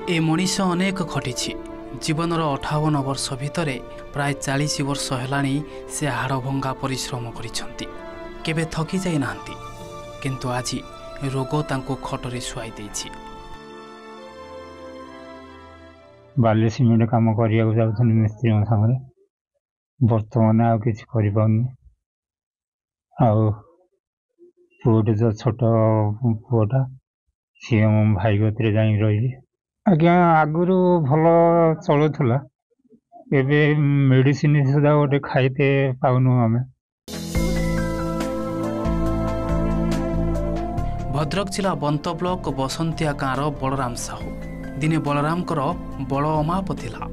ए मनीष अनेक खटी जीवनर 58 वर्ष भितर प्राय 40 वर्ष हेलाणी से हाड़भंगा परिश्रम करिसेंती केबे थकी जाई नांती किंतु आज रोग तांको खटरे शुआई देछि। बाली सीमेंट काम करिया जाउछन मिस्त्री संगे वर्तमान आ किछ करि पाउनी आउ पुओटे जो छोट पुओटा सी भाई गतिरे जाई रही आज्ञा आगुरु भल चलुला एबे मेडिसिन सुधा गोटे खाइते पाउनु आमे। भद्रक जिला बंत ब्लॉक बसंतिया गाँव बलराम साहू दिने बलराम बड़ अमाप थिला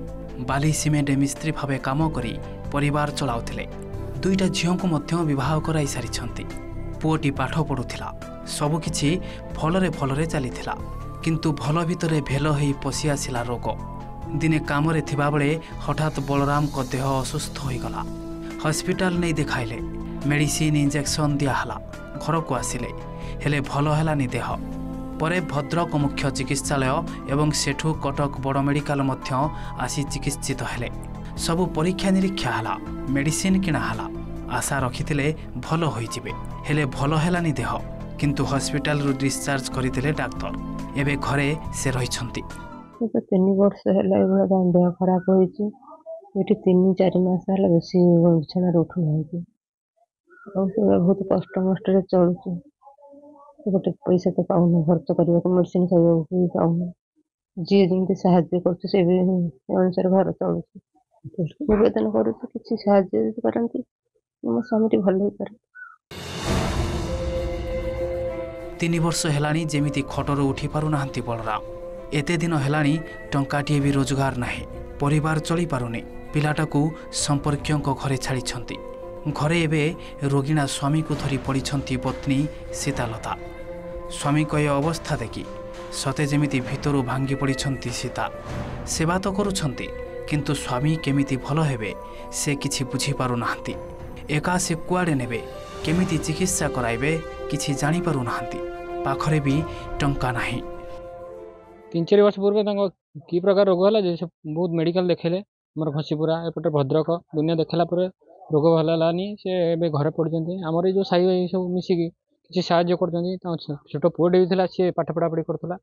बाली सीमेंट मिस्त्री भावे काम करी परिवार चलाउथिले। दुईटा झियो को मध्य विवाह कराई सारिछंती। पुओटी पाठ पढ़ुथिला सबकिछि भलरे भलरे चलीथिला किंतु भल भितरे भेल होई पशि आसिला रोग। दिने कामरे थिबा बेले हठात बलराम को देह असुस्थ होई गला। हॉस्पिटल नहीं देखाइले मेडिसिन इंजेक्शन दियाहला घर को आसिले हेले भल हेलानी देह। परे भद्रक मुख्य चिकित्सालय एवं सेठू कटक बड़ मेडिकल मध्य आसी चिकित्सित हेले। सबु परीक्षा निरीक्षा हला मेडिसिन किणा हला आशा रखिथिले भल होई जिवे हेले भल हेलानी देह किंतु हॉस्पिटल रु डिस्चार्ज करथिले डाक्टर। एबे घरे से रहिछंती। 3 वर्ष हेला एबा देह खराब होईची एठी 3-4 मास हेला बेसी बिछाना उठु होईची और बहुत कष्ट रे चलुची गोटे पैसा तो पाउनु खर्च करबा को मेडिसिन खाइबा को पाउनु जी जेमती सहायता करछ से भी अनुसार घर चलुची निवेदन करूछु किछि सहायता करंती मो स्वामी भल होई पारे। 3 वर्ष हेलानी जेमिति खटरो उठी पारु नाहंती बलराम। एते दिन हेलानी टंकाटिए भी रोजगार नाही परिवार चली पारुनी पिलाटाकू संपर्कियों घरे छाड़ी घरे एबे रोगिणा स्वामी को धरी पड़ी पत्नी सीतालता। स्वामी को यह अवस्था देखि सते जेमिति भितरु भांगी पड़ी सीता सेवा तो करुछंती किंतु स्वामी केमिति भल हेबे से किछि बुझी पारु नाहंती। एका से कुआडे नेबे केमिति चिकित्सा कराइबे किछि जानि पारु नाहंती पाखरे भी टंका नाही। 3-4 वर्ष पूर्व कि प्रकार रोग है जैसे बहुत मेडिकल देखेले मोर घसीपुरा एपटे भद्रक दुनिया देखला पर रोग भलानी से घरे पड़ते आमर जो साई सब मिसिकी किसी साहाଯ୍य करछंती छोट पुओटे भी थिला सी पाठ पढ़ापढ़ी करथला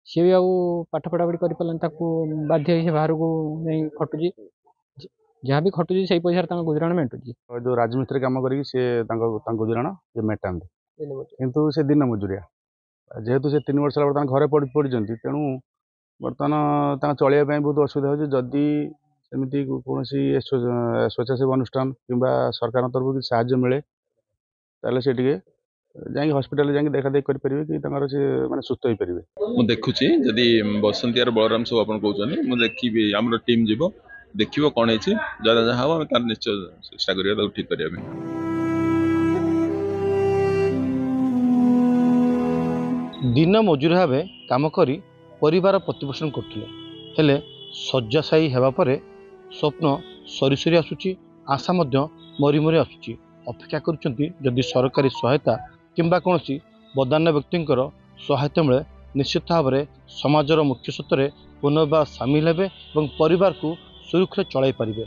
सी भी आउ पाठ पढ़ापढ़ी करि पलन ताकू बाध्य से बाहर को नहीं खटुजी जहाँ भी खटुजी से पैसा गुजराण मेटुजी जो राजमिस्त्री काम करी से गुजराण मेटाते किंतु से दिन मजुरिया जेहेतु से 3 वर्ष बर्तमान घरे पड़ी तेणु बर्तमान चलिया बहुत असुविधा हो जदि सेमती कौन स्वेच्छासेवी अनुष्ठान किंबा सरकार तरफ कि साहाय्य मिले ताले से टिके जाई हॉस्पिटल जाई देखा देख कर परिबे कि तंगर से माने सुस्त होई परिबे। मु देखुची जदि बसंतियार बलराम सब आपन कहउछनी मु देखिबे हमर टीम जीवो देखिबो कोन हेछि जदा जहा हो हम तार निश्चय चेष्टा करिया त ठीक करिया। दिन मजूर भाव काम करी परिवार प्रतिपोषण करथिले हेले शଯ୍याशायी हेबा परे स्वप्न सरी सरी आसुची आशा मध्य मरी मरी आसुची अपेक्षा करुचंती जदि सरकारी सहायता किंबा कोनोसी बदान्य व्यक्तिंकर सहायता मिले निश्चित भाव में समाजर मुख्य स्रोत पुनर्बार सामिल हेबे और परिवार को सुरक्षा चलाई पारिबे।